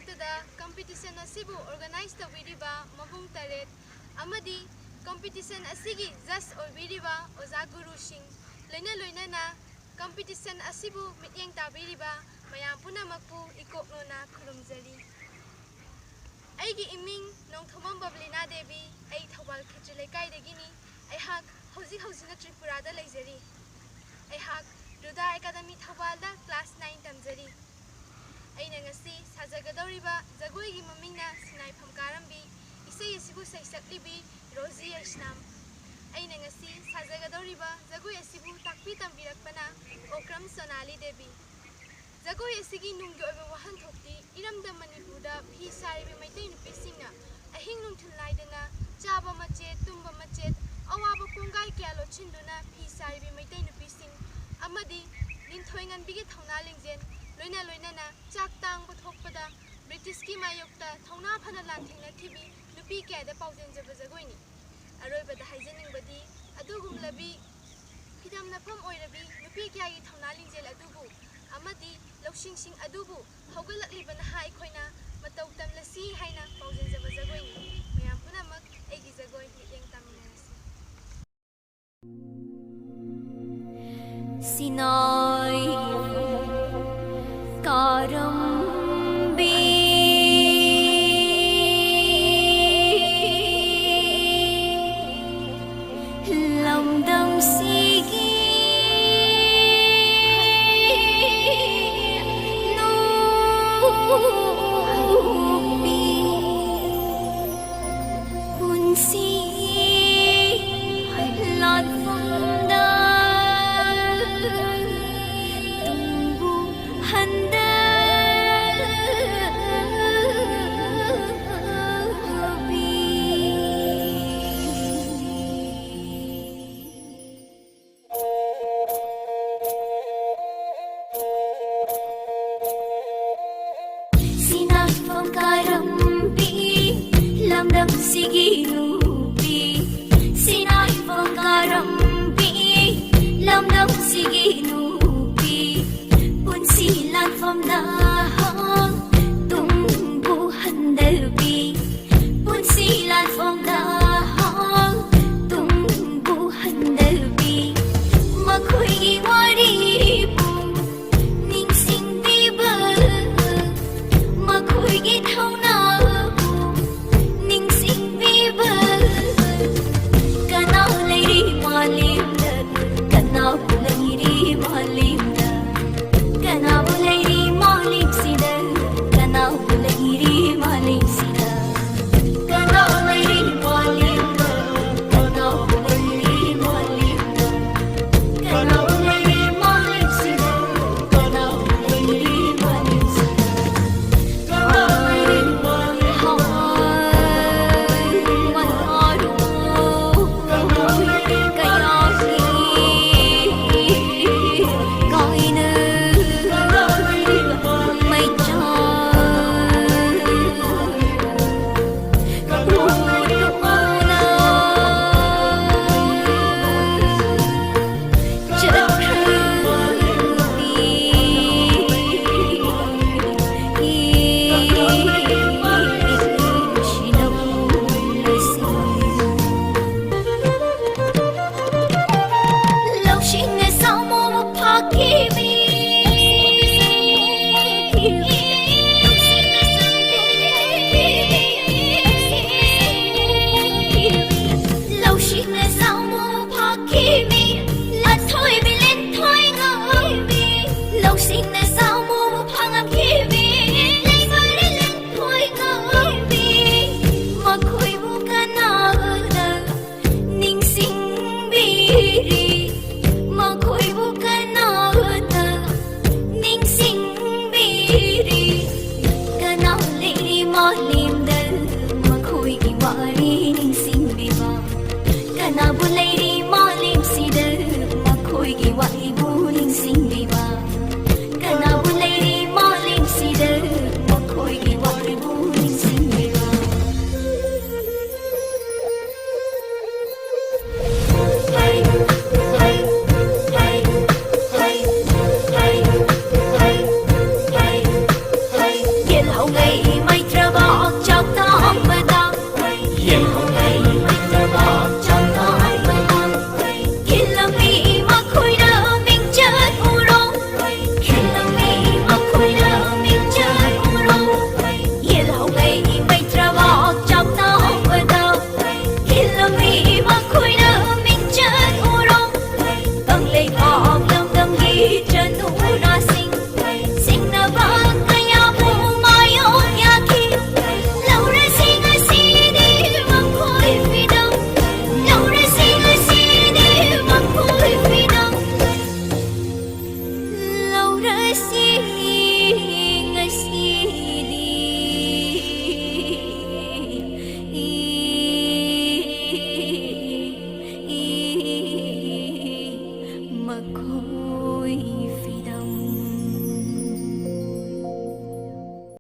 ꯃꯔꯛꯇꯗ ꯀꯝꯄꯤꯇꯤꯁꯟ ꯑꯁꯤꯕꯨ ꯑꯣꯔꯒꯅꯥꯏꯖ ꯇꯧꯕꯤꯔꯤꯕ ꯃꯕꯨꯡ ꯇꯔꯦꯠ ꯑꯃꯗꯤ ꯀꯝꯄꯤꯇꯤꯁꯟ ꯑꯁꯤꯒꯤ ꯖꯁ ꯑꯣꯏꯕꯤꯔꯤꯕ ꯑꯣꯖꯥ ꯒꯨꯔꯨꯁꯤꯡ ꯂꯣꯏꯅꯅ ꯀꯝꯄꯤꯇꯤꯁꯟ ꯑꯁꯤꯕꯨ ꯃꯤꯠꯌꯦꯡ ꯇꯥꯕꯤꯔꯤꯕ ꯃꯌꯥꯝ ꯄꯨꯝꯅꯃꯛꯄꯨ ꯏꯀꯣꯛꯅꯣꯅ ꯈꯨꯔꯨꯝꯖꯔꯤ꯫ ꯑꯩꯒꯤ ꯏꯃꯤꯡ ꯅꯣꯡꯊꯣꯝꯕꯝ ꯕꯕꯂꯤꯅꯥ ꯗꯦꯕꯤ, ꯑꯩ ꯊꯧꯕꯥꯜ ꯈꯦꯇ꯭ꯔꯤ ꯂꯩꯀꯥꯏꯗꯒꯤꯅꯤ꯫ ꯑꯩꯍꯥꯛ ꯍꯧꯖꯤꯛꯅ ꯇ꯭ꯔꯤꯄꯨꯔꯥꯗ ꯂꯩꯖꯔꯤ꯫ ꯑꯩꯍꯥꯛ ꯔꯨꯗꯥ ꯑꯦꯀꯥꯗꯃꯤ ꯊꯧꯕꯥꯜꯗ ꯀ꯭ꯂꯥꯁ 9 ꯇꯝꯖꯔꯤ꯫ ꯑꯩꯅ ꯉꯁꯤ ꯁꯥꯖꯒꯗꯧꯔꯤꯕ ꯖꯒꯣꯏꯒꯤ ꯃꯃꯤꯡꯅ ꯁꯤꯅꯥꯏꯐꯝ ꯀꯥꯔꯝꯕꯤ, ꯏꯁꯩ ꯑꯁꯤꯕꯨ ꯁꯩꯁꯛꯂꯤꯕꯤ ꯔꯣꯖꯤ ꯌꯩꯁꯅꯥꯝ꯫ ꯑꯩꯅ ꯉꯁꯤ ꯁꯥꯖꯒꯗꯧꯔꯤꯕ ꯖꯒꯣꯏ ꯑꯁꯤꯕꯨ ꯇꯥꯛꯄꯤ ꯇꯝꯕꯤꯔꯛꯄꯅ ꯑꯣꯀ꯭ꯔꯝ ꯁꯣꯅꯥꯂꯤ ꯗꯦꯕꯤ꯫ ꯖꯒꯣꯏ ꯑꯁꯤꯒꯤ ꯅꯨꯡꯒꯤ ꯑꯣꯏꯕ ꯋꯥꯍꯟꯊꯣꯛꯇꯤ ꯏꯔꯝꯗꯝ ꯃꯅꯤꯄꯨꯔꯗ ꯐꯤ ꯁꯥꯔꯤꯕ ꯃꯩꯇꯩ ꯅꯨꯄꯤꯁꯤꯡꯅ ꯑꯍꯤꯡ ꯅꯨꯡꯊꯤꯜ ꯅꯥꯏꯗꯅ ꯆꯥꯕ ꯃꯆꯦꯠ, ꯇꯨꯝꯕ ꯃꯆꯦꯠ, ꯑꯋꯥꯕ ꯀꯣꯡꯒꯥꯏ ꯀꯌꯥ ꯂꯣꯠꯁꯤꯟꯗꯨꯅ ꯐꯤ ꯁꯥꯔꯤꯕ ꯃꯩꯇꯩ ꯅꯨꯄꯤꯁꯤꯡ ꯑꯃꯗꯤ ꯂꯤꯟꯊꯣꯏ ꯉꯟꯕꯤꯒꯤ ꯊꯧꯅꯥ ꯂꯤꯡꯖꯦꯜ ꯂꯣꯏꯅꯅ ꯆꯥꯛ ꯇꯥꯡꯕ ꯊꯣꯛꯄꯗ ꯕ꯭ꯔꯤꯇꯤꯁꯀꯤ ꯃꯥꯌꯣꯛꯇ ꯊꯧꯅꯥ ꯐꯅ ꯂꯥꯟꯊꯦꯡꯅꯈꯤꯕꯤ ꯅꯨꯄꯤ ꯀꯌꯥꯗ ꯄꯥꯎꯖꯦꯟꯖꯕ ꯖꯒꯣꯏꯅꯤ꯫ ꯑꯔꯣꯏꯕꯗ ꯍꯥꯏꯖꯅꯤꯡꯕꯗꯤ ꯑꯗꯨꯒꯨꯝꯂꯕꯤ ꯐꯤꯗꯝꯅꯐꯝ ꯑꯣꯏꯔꯕꯤ ꯅꯨꯄꯤ ꯀꯌꯥꯒꯤ ꯊꯧꯅꯥ ꯂꯤꯡꯖꯦꯜ ꯑꯗꯨꯕꯨ ꯑꯃꯗꯤ ꯂꯧꯁꯤꯡꯁꯤꯡ ꯑꯗꯨꯕꯨ ꯍꯧꯒꯠꯂꯛꯂꯤꯕ ꯅꯍꯥ ꯑꯩꯈꯣꯏꯅ ꯃꯇꯧ ꯇꯝꯂꯁꯤ ꯍꯥꯏꯅ ꯄꯥꯎꯖꯦꯟꯖꯕ ꯖꯒꯣꯏꯅꯤ꯫ ꯃꯌꯥꯝ ꯄꯨꯝꯅꯃꯛ ꯑꯩꯒꯤ ꯖꯒꯣꯏ ꯃꯤꯠꯌꯦꯡ ꯇꯥꯃꯤꯟꯅꯔꯁꯤ꯫ Sinai Karambi Lamdam Sigi Nubi Punsi Lan Funda Sige nubi, sinai pangkarambi, lamdam sige nubi, punsilan from dahang, tumbuhan dalbi, punsilan from dahang, tumbuhan dalbi, makoy iwaribu, ningsing diba, makoy githaw na.